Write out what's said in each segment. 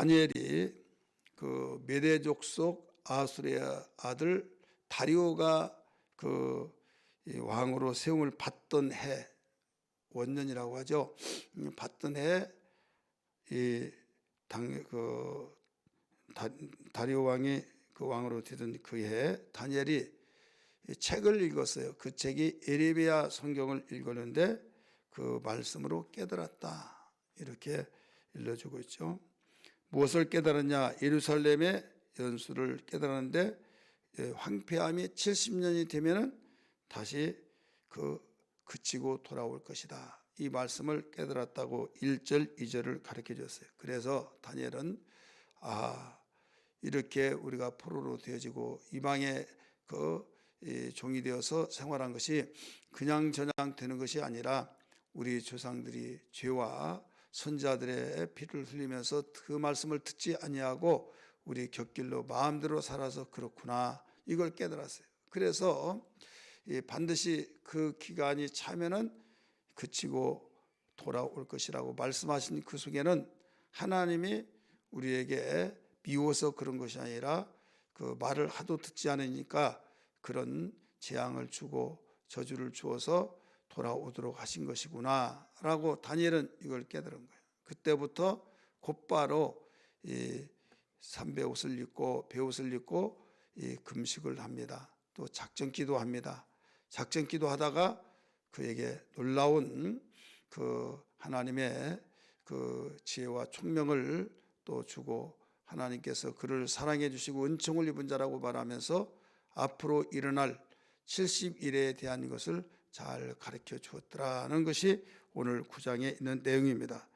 다니엘이 그 메대족 속 아수르의 아들 다리오가 그 왕으로 세움을 받던 해, 원년이라고 하죠. 받던 해, 다리오 왕이 그 왕으로 되던 그 해, 다니엘이 책을 읽었어요. 그 책이 에레미야 성경을 읽었는데 그 말씀으로 깨달았다, 이렇게 일러주고 있죠. 무엇을 깨달았냐? 예루살렘의 연수를 깨달았는데 황폐함이 70년이 되면은 다시 그치고 돌아올 것이다, 이 말씀을 깨달았다고 1절 2절을 가르쳐 줬어요. 그래서 다니엘은 이렇게 우리가 포로로 되어지고 이방의 종이 되어서 생활한 것이 그냥 저냥 되는 것이 아니라 우리 조상들이 죄와 선자들의 피를 흘리면서 그 말씀을 듣지 아니하고 우리 곁길로 마음대로 살아서 그렇구나, 이걸 깨달았어요. 그래서 반드시 그 기간이 차면은 그치고 돌아올 것이라고 말씀하신 그 속에는 하나님이 우리에게 미워서 그런 것이 아니라 그 말을 하도 듣지 않으니까 그런 재앙을 주고 저주를 주어서 돌아오도록 하신 것이구나 라고 다니엘은 이걸 깨달은 거예요. 그때부터 곧바로 삼배옷을 입고 베옷을 입고 금식을 합니다. 또 작전기도 합니다. 작전기도 하다가 그에게 놀라운 그 하나님의 그 지혜와 총명을 또 주고 하나님께서 그를 사랑해 주시고 은총을 입은 자라고 말하면서 앞으로 일어날 70일에 대한 것을 잘 가르쳐 주었더라는 것이 오늘 9장에 있는 내용입니다.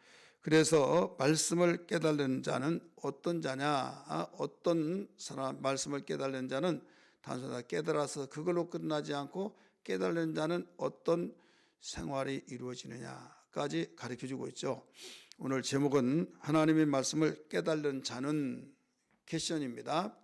그래서 말씀을 깨달는 자는 어떤 자냐? 어떤 사람, 말씀을 깨달는 자는 단순하게 깨달아서 그걸로 끝나지 않고 깨달는 자는 어떤 생활이 이루어지느냐까지 가르쳐 주고 있죠. 오늘 제목은 하나님의 말씀을 깨달는 자는 퀘션입니다.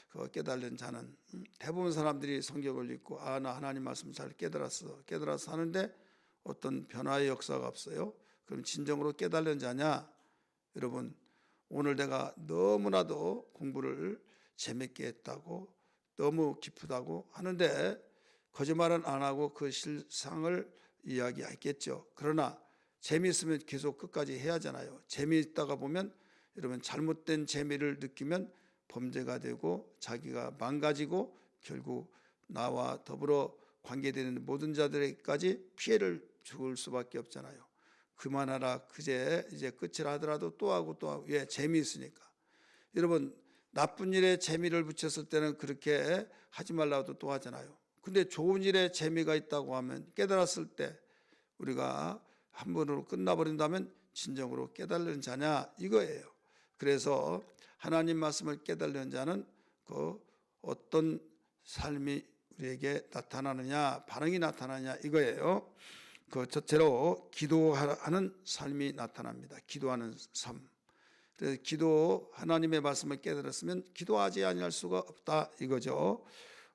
그 깨달는 자는, 대부분 사람들이 성경을 읽고 나 하나님 말씀 잘 깨달았어 하는데 어떤 변화의 역사가 없어요. 그럼 진정으로 깨달는 자냐? 여러분, 오늘 내가 너무나도 공부를 재밌게 했다고, 너무 기쁘다고 하는데 거짓말은 안 하고 그 실상을 이야기했겠죠. 그러나 재미있으면 계속 끝까지 해야 하잖아요. 재미있다가 보면 여러분, 잘못된 재미를 느끼면 범죄가 되고 자기가 망가지고 결국 나와 더불어 관계되는 모든 자들에게까지 피해를 줄 수밖에 없잖아요. 그만하라, 이제 끝이라 하더라도 또 하고 또 하고. 왜? 재미있으니까. 여러분, 나쁜 일에 재미를 붙였을 때는 그렇게 하지 말라고 또 하잖아요. 근데 좋은 일에 재미가 있다고 하면, 깨달았을 때 우리가 한 번으로 끝나버린다면 진정으로 깨달는 자냐, 이거예요. 그래서 하나님 말씀을 깨달는 자는 그 어떤 삶이 우리에게 나타나느냐, 반응이 나타나느냐, 이거예요. 그 첫째로 기도하는 삶이 나타납니다. 기도하는 삶. 그래서 하나님의 말씀을 깨달았으면 기도하지 아니할 수가 없다, 이거죠.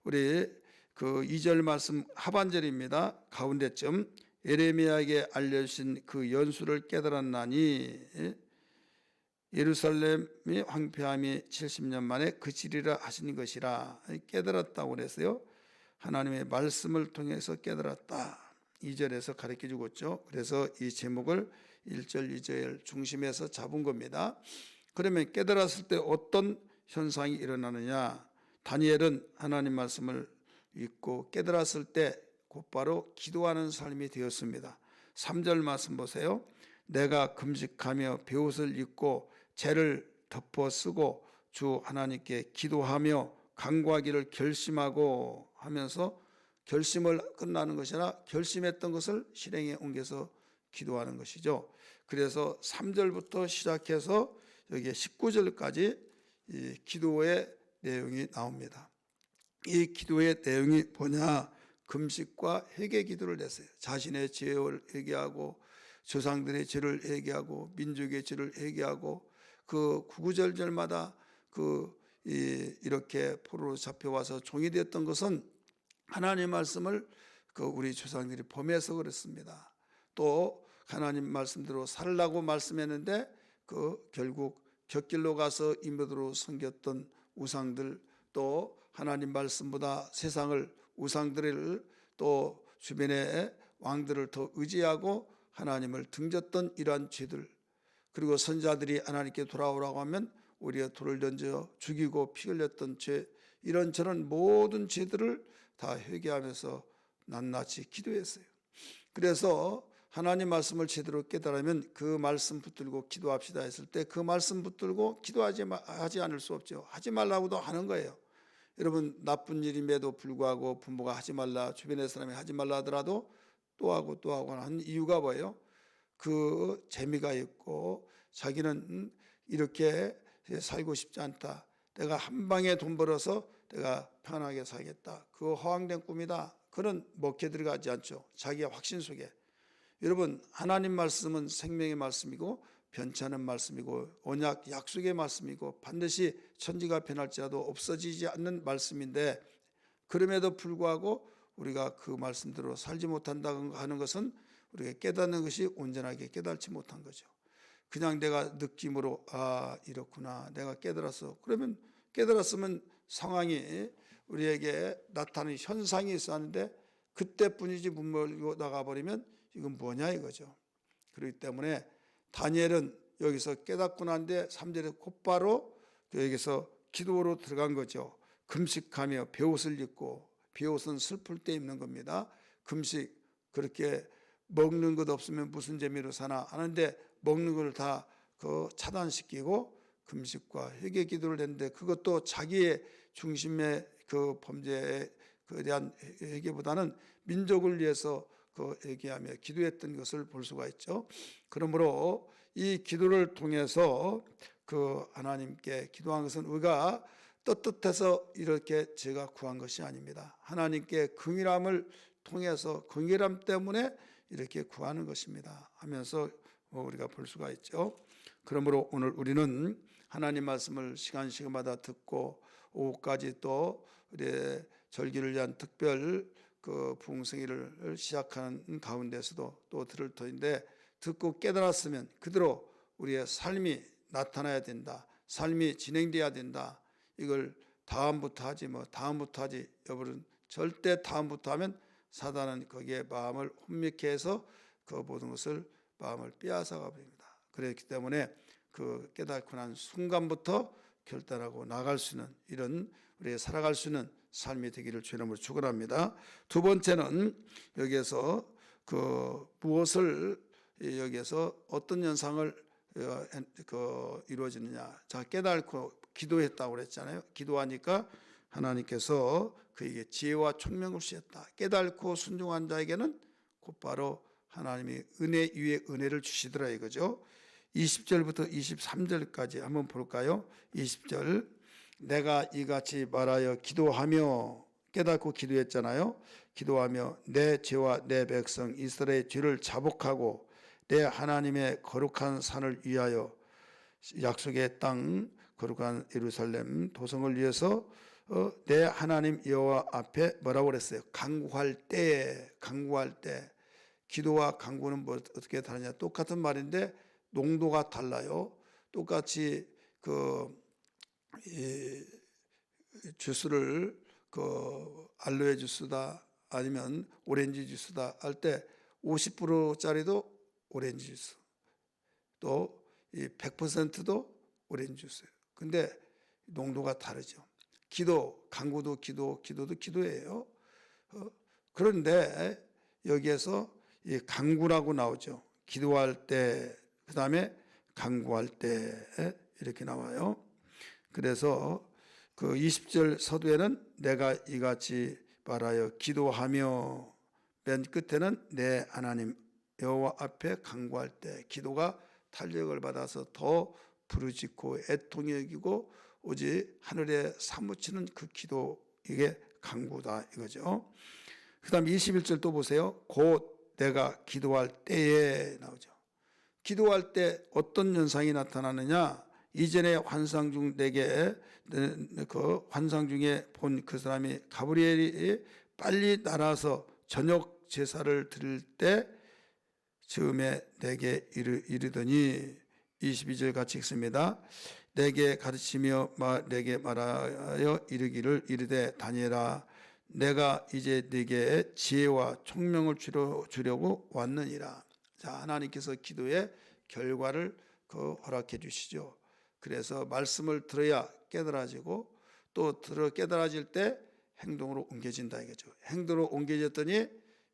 우리 그 2절 말씀 하반절입니다. 가운데쯤, 에레미야에게 알려주신 그 연수를 깨달았나니 예루살렘이 황폐함이 70년 만에 그치리라 하신 것이라, 깨달았다고 그랬어요. 하나님의 말씀을 통해서 깨달았다, 2절에서 가르쳐 주고 있죠. 그래서 이 제목을 1절 2절 중심에서 잡은 겁니다. 그러면 깨달았을 때 어떤 현상이 일어나느냐? 다니엘은 하나님 말씀을 읽고 깨달았을 때 곧바로 기도하는 삶이 되었습니다. 3절 말씀 보세요. 내가 금식하며 베옷을 입고 죄를 덮어 쓰고 주 하나님께 기도하며 간구하기를 결심하고 하면서, 결심을 끝나는 것이 아니라 결심했던 것을 실행에 옮겨서 기도하는 것이죠. 그래서 3절부터 시작해서 여기 19절까지 이 기도의 내용이 나옵니다. 이 기도의 내용이 뭐냐? 금식과 회개 기도를 냈어요. 자신의 죄를 회개하고 조상들의 죄를 회개하고 민족의 죄를 회개하고, 그 구구절절마다 이렇게 포로로 잡혀와서 종이 되었던 것은 하나님 말씀을 우리 조상들이 범해서 그렇습니다. 또 하나님 말씀대로 살라고 말씀했는데 결국 곁길로 가서 임의대로 섬겼던 우상들, 또 하나님 말씀보다 세상을, 우상들을, 또 주변의 왕들을 더 의지하고 하나님을 등졌던 이러한 죄들, 그리고 선자들이 하나님께 돌아오라고 하면 오히려 돌을 던져 죽이고 피 흘렸던 죄, 이런저런 모든 죄들을 다 회개하면서 낱낱이 기도했어요. 그래서 하나님 말씀을 제대로 깨달으면 그 말씀 붙들고 기도합시다 했을 때 그 말씀 붙들고 기도하지 않을 수 없죠. 하지 말라고도 하는 거예요. 여러분, 나쁜 일임에도 불구하고 부모가 하지 말라, 주변의 사람이 하지 말라 하더라도 또 하고 또 하고 하는 이유가 뭐예요? 그 재미가 있고 자기는 이렇게 살고 싶지 않다. 내가 한 방에 돈 벌어서 내가 편하게 살겠다. 그거 허황된 꿈이다. 그런 먹혀 들어가지 않죠. 자기의 확신 속에. 여러분, 하나님 말씀은 생명의 말씀이고 변치 않은 말씀이고 언약 약속의 말씀이고 반드시 천지가 변할지라도 없어지지 않는 말씀인데, 그럼에도 불구하고 우리가 그 말씀대로 살지 못한다고 하는 것은 우리가 깨닫는 것이 온전하게 깨닫지 못한 거죠. 그냥 내가 느낌으로 이렇구나, 내가 깨달았어. 그러면 깨달았으면 상황이 우리에게 나타나는 현상이 있었는데 그때뿐이지 문물고 나가버리면 이건 뭐냐 이거죠. 그렇기 때문에 다니엘은 여기서 깨닫고 난데 3절에 곧바로 여기서 기도로 들어간 거죠. 금식하며 베옷을 입고, 베옷은 슬플 때 입는 겁니다. 금식, 그렇게 먹는 것 없으면 무슨 재미로 사나 하는데 먹는 걸 다 차단시키고 금식과 회개 기도를 했는데, 그것도 자기의 중심의 그 범죄에 대한 회개보다는 민족을 위해서 회개하며 기도했던 것을 볼 수가 있죠. 그러므로 이 기도를 통해서 하나님께 기도한 것은 우리가 떳떳해서 이렇게 제가 구한 것이 아닙니다. 하나님께 긍휼함을 통해서, 긍휼함 때문에 이렇게 구하는 것입니다 하면서 우리가 볼 수가 있죠. 그러므로 오늘 우리는 하나님 말씀을 시간마다 듣고 오후까지 또 우리 절기를 위한 특별 부흥성회를 시작하는 가운데서도 또 들을 터인데, 듣고 깨달았으면 그대로 우리의 삶이 나타나야 된다, 삶이 진행돼야 된다. 이걸 다음부터 하지 다음부터 하지, 여러분 절대 다음부터 하면 사단은 거기에 마음을 혼미케 해서 그 모든 것을 마음을 빼앗아가 버립니다. 그렇기 때문에 그 깨닫고 난 순간부터 결단하고 나갈 수 있는, 이런 우리가 살아갈 수 있는 삶이 되기를 주의 이름으로 축원합니다. 두 번째는 여기에서 무엇을, 여기에서 어떤 현상을 이루어지느냐. 자, 깨닫고 기도했다고 그랬잖아요. 기도하니까 하나님께서 그에게 지혜와 총명을 주셨다. 깨닫고 순종한 자에게는 곧바로 하나님이 은혜 위에 은혜를 주시더라 이거죠. 20절부터 23절까지 한번 볼까요? 20절, 내가 이같이 말하여 기도하며, 깨닫고 기도했잖아요. 기도하며 내 죄와 내 백성 이스라엘의 죄를 자복하고 내 하나님의 거룩한 산을 위하여, 약속의 땅 거룩한 예루살렘 도성을 위해서 내 하나님 여호와 앞에 뭐라고 그랬어요? 간구할 때. 기도와 간구는 어떻게 다르냐? 똑같은 말인데 농도가 달라요. 똑같이 주스를 알로에 주스다 아니면 오렌지 주스다 할 때 50%짜리도 오렌지 주스, 또 100%도 오렌지 주스예요. 근데 농도가 다르죠. 간구도 기도도 기도예요. 그런데 여기에서 이 간구라고 나오죠. 기도할 때, 그 다음에 간구할 때 이렇게 나와요. 그래서 20절 서두에는 내가 이같이 말하여 기도하며, 맨 끝에는 내 하나님 여호와 앞에 간구할 때, 기도가 탄력을 받아서 더 부르짖고 애통이 여기고 오직 하늘에 사무치는 그 기도, 이게 간구다 이거죠. 그 다음 21절 또 보세요. 곧 내가 기도할 때에 나오죠. 기도할 때 어떤 현상이 나타나느냐? 이전에 환상 중 내게 그 환상 중에 본 그 사람이 가브리엘이 빨리 날아서 저녁 제사를 드릴 때 즈음에 내게 이르더니, 22절 같이 읽습니다. 내게 가르치며 내게 말하여 이르되 다니엘아 내가 이제 네게 지혜와 총명을 주려고 왔느니라. 자, 하나님께서 기도의 결과를 허락해 주시죠. 그래서 말씀을 들어야 깨달아지고 또 깨달아질 때 행동으로 옮겨진다 이거죠. 행동으로 옮겨졌더니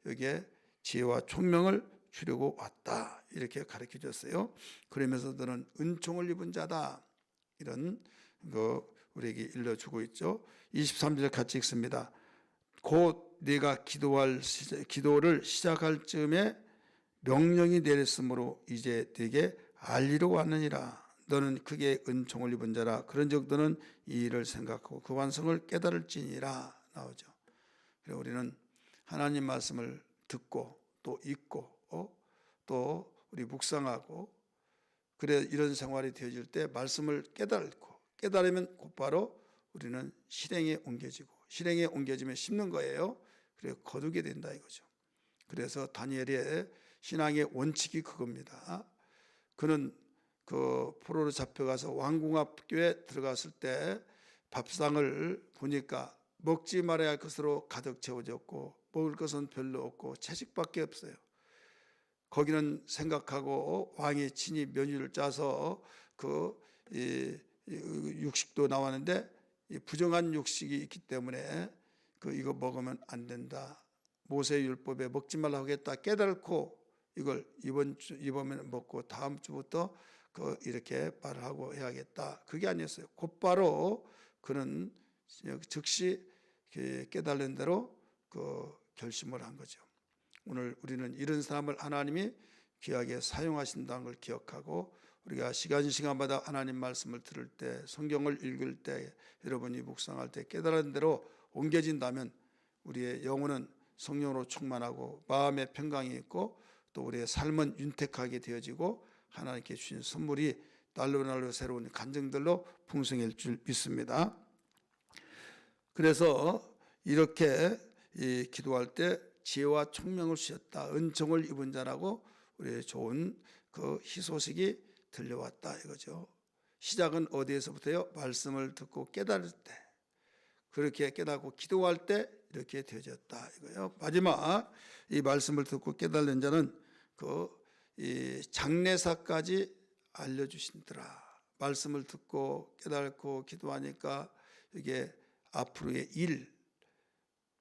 여기에 지혜와 총명을 주려고 왔다 이렇게 가르쳐 줬어요. 그러면서 너는 은총을 입은 자다 이런 거 우리에게 일러주고 있죠. 23절 같이 읽습니다. 곧 네가 기도를 시작할 즈음에 명령이 내렸으므로 이제 네게 알리러 왔느니라. 너는 크게 은총을 입은 자라. 그런즉 너는 이 일을 생각하고 그 완성을 깨달을지니라 나오죠. 그래서 우리는 하나님 말씀을 듣고 또 읽고 또 우리 묵상하고 그래 이런 생활이 되어질 때 말씀을 깨달으면 곧바로 우리는 실행에 옮겨지고 실행에 옮겨지면 심는 거예요. 그래 거두게 된다 이거죠. 그래서 다니엘의 신앙의 원칙이 그겁니다. 그는 그 포로로 잡혀가서 왕궁합교에 들어갔을 때 밥상을 보니까 먹지 말아야 할 것으로 가득 채워졌고 먹을 것은 별로 없고 채식밖에 없어요. 거기는 생각하고 왕이 친히 메뉴를 짜서 육식도 나왔는데 부정한 육식이 있기 때문에 이거 먹으면 안 된다. 모세율법에 먹지 말라고 하겠다 깨달고 이걸 이번에 먹고 다음 주부터 이렇게 말을 하고 해야겠다. 그게 아니었어요. 곧바로 그는 즉시 깨달은 대로 결심을 한 거죠. 오늘 우리는 이런 사람을 하나님이 귀하게 사용하신다는 걸 기억하고 우리가 시간마다 하나님 말씀을 들을 때 성경을 읽을 때 여러분이 묵상할 때 깨달은 대로 옮겨진다면 우리의 영혼은 성령으로 충만하고 마음의 평강이 있고 또 우리의 삶은 윤택하게 되어지고 하나님께 주신 선물이 날로 새로운 간증들로 풍성해질 줄 믿습니다. 그래서 이렇게 기도할 때 지혜와 총명을 주셨다. 은총을 입은 자라고 우리의 좋은 희소식이 들려왔다 이거죠. 시작은 어디에서부터요? 말씀을 듣고 깨달을 때 그렇게 깨닫고 기도할 때 이렇게 되어졌다 이거예요. 마지막 이 말씀을 듣고 깨달은 자는 이 장래사까지 알려주신더라. 말씀을 듣고 깨닫고 기도하니까 이게 앞으로의 일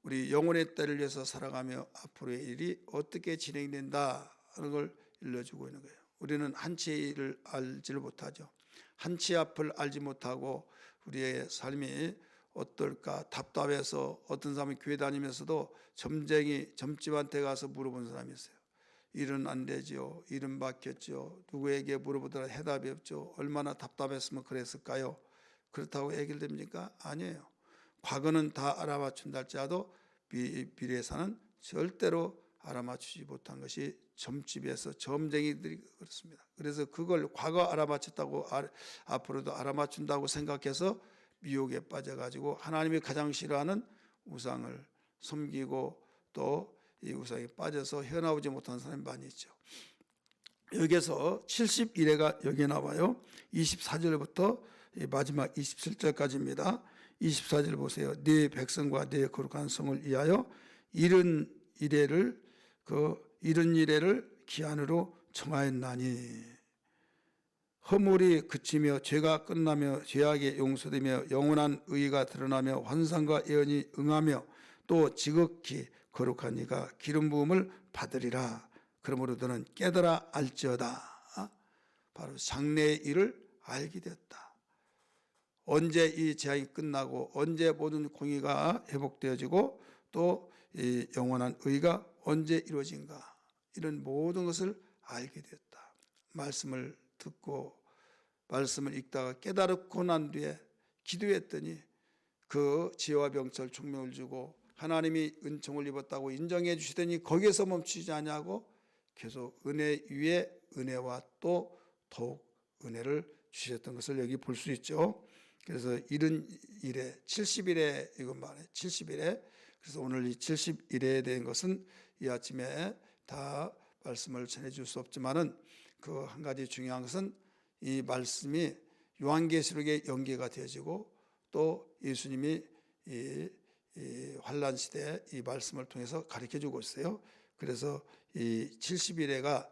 우리 영혼의 때를 위해서 살아가며 앞으로의 일이 어떻게 진행된다 하는 걸 일러주고 있는 거예요. 우리는 한치의 일을 알지를 못하죠. 한치 앞을 알지 못하고 우리의 삶이 어떨까 답답해서 어떤 사람이 교회 다니면서도 점집한테 가서 물어본 사람이 있어요. 일은 안 되지요. 일은 막혔지요. 누구에게 물어보더라 해답이 없죠. 얼마나 답답했으면 그랬을까요? 그렇다고 해결됩니까? 아니에요. 과거는 다 알아맞춘다 할지라도 미래에서는 절대로 알아맞추지 못한 것이 점집에서 점쟁이들이 그렇습니다. 그래서 그걸 과거 알아맞혔다고 앞으로도 알아맞춘다고 생각해서 미혹에 빠져가지고 하나님이 가장 싫어하는 우상을 섬기고 또 이 우상에 빠져서 헤어나오지 못하는 사람이 많이 있죠. 여기에서 71회가 여기 나와요. 24절부터 마지막 27절까지입니다. 24절 보세요. 네 백성과 네 거룩한 성을 위하여 이른 이래를 기한으로 정하였나니 허물이 그치며 죄가 끝나며 죄악이 용서되며 영원한 의가 드러나며 환상과 예언이 응하며 또 지극히 거룩한 이가 기름 부음을 받으리라. 그러므로 너는 깨달아 알지어다. 바로 장래의 일을 알게 되었다. 언제 이 재앙이 끝나고 언제 모든 공의가 회복되어지고 또 이 영원한 의가 언제 이루어진가 이런 모든 것을 알게 되었다. 말씀을 듣고 말씀을 읽다가 깨달고 난 뒤에 기도했더니 그 지혜와 병철 총명을 주고 하나님이 은총을 입었다고 인정해 주시더니 거기에서 멈추지 않냐고 계속 은혜 위에 은혜와 또 더욱 은혜를 주셨던 것을 여기 볼 수 있죠. 그래서 71회 70일에 이건 말해 70일에 그래서 오늘 이 71회에 대한 것은 이 아침에 다 말씀을 전해 줄 수 없지만은 그 한 가지 중요한 것은 이 말씀이 요한계시록에 연계가 되어지고 또 예수님이 이 환란 시대 이 말씀을 통해서 가르쳐주고 있어요. 그래서 이 70일에가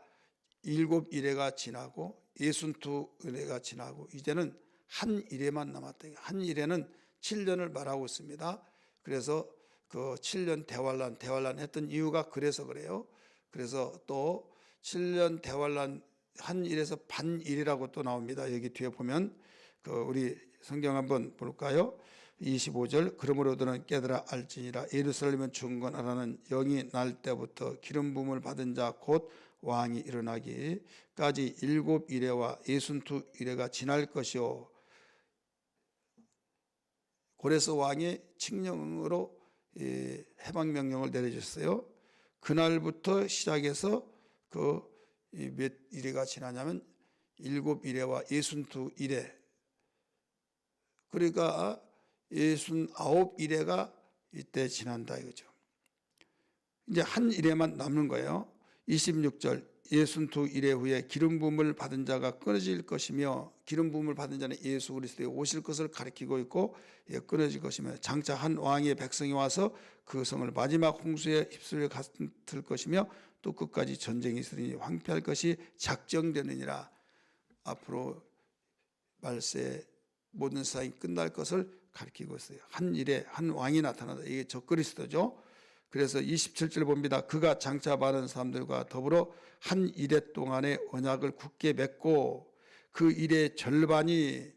7일에가 지나고 62일에가 지나고 이제는 한 일에만 남았다. 한 일에는 7년을 말하고 있습니다. 그래서 그 7년 대환란 했던 이유가 그래서 그래요. 그래서 또 7년 대환란 한 일에서 반일이라고 또 나옵니다. 여기 뒤에 보면 그 우리 성경 한번 볼까요? 25절 그러므로 너는 깨달아 알지니라 예루살렘은 중건하라는 영이 날 때부터 기름 부음을 받은 자 곧 왕이 일어나기까지 7일에와 62일에가 지날 것이요. 고레스 왕이 칙령으로 해방 명령을 내려줬어요. 그날부터 시작해서 그 몇 일회가 지나냐면 7일회와 62일회, 그러니까 69일회가 이때 지난다 이거죠. 이제 한 일회만 남는 거예요. 26절 62일회 후에 기름 부음을 받은 자가 끊어질 것이며, 기름 부음을 받은 자는 예수 그리스도의 오실 것을 가리키고 있고 끊어질 것이며, 장차 한 왕의 백성이 와서 그 성을 마지막 홍수에 휩쓸려 갔을 것이며 또 끝까지 전쟁이 있으니 황폐할 것이 작정되느니라. 앞으로 말세 모든 세상이 끝날 것을 가리키고 있어요. 한 일에 한 왕이 나타나다. 이게 적그리스도죠. 그래서 27절 봅니다. 그가 장차 많은 사람들과 더불어 한 일해 동안의 언약을 굳게 맺고 그 일의 절반이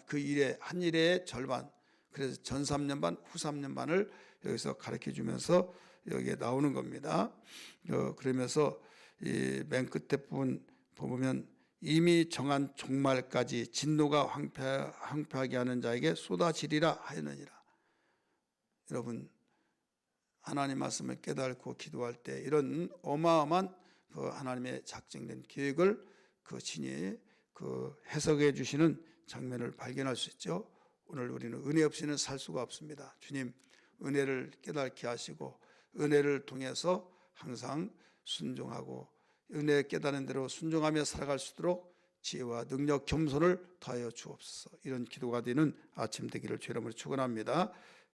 그 일의 한 일의 절반, 그래서 전 3년 반 후 3년 반을 여기서 가르쳐 주면서 여기에 나오는 겁니다. 그러면서 이 맨 끝에 부분 보면 이미 정한 종말까지 진노가 황폐하게 하는 자에게 쏟아지리라 하였느니라. 여러분, 하나님 말씀을 깨닫고 기도할 때 이런 어마어마한 그 하나님의 작정된 계획을 그 신이 그 해석해 주시는 장면을 발견할 수 있죠. 오늘 우리는 은혜 없이는 살 수가 없습니다. 주님 은혜를 깨닫게 하시고 은혜를 통해서 항상 순종하고 은혜 깨닫는 대로 순종하며 살아갈 수 있도록 지혜와 능력 겸손을 더하여 주옵소서. 이런 기도가 되는 아침 되기를 주의 이름으로 축원합니다.